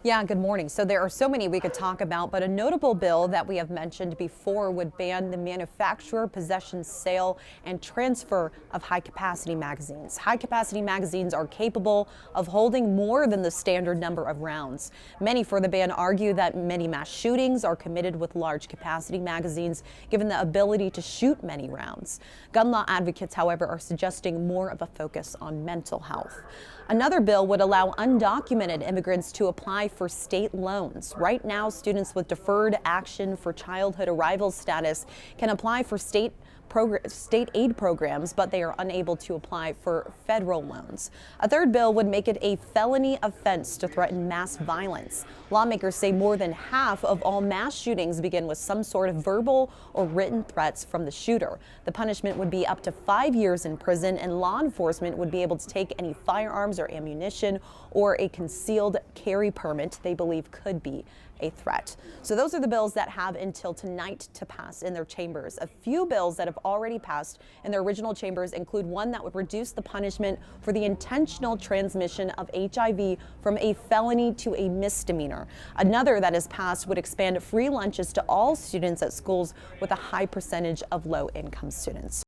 Yeah, good morning. So there are so many we could talk about, but a notable bill that we have mentioned before would ban the manufacture, possession, sale, and transfer of high-capacity magazines. High-capacity magazines are capable of holding more than the standard number of rounds. Many for the ban argue that many mass shootings are committed with large-capacity magazines, given the ability to shoot many rounds. Gun law advocates, however, are suggesting more of a focus on mental health. Another bill would allow undocumented immigrants to apply for state loans. Right now, students with deferred action for childhood arrival status can apply for state aid programs, but they are unable to apply for federal loans. A third bill would make it a felony offense to threaten mass violence. Lawmakers say more than half of all mass shootings begin with some sort of verbal or written threats from the shooter. The punishment would be up to 5 years in prison, and law enforcement would be able to take any firearms or ammunition or a concealed carry permit they believe could be a threat. So those are the bills that have until tonight to pass in their chambers. A few bills that have already passed in their original chambers include one that would reduce the punishment for the intentional transmission of HIV from a felony to a misdemeanor. Another that has passed would expand free lunches to all students at schools with a high percentage of low-income students.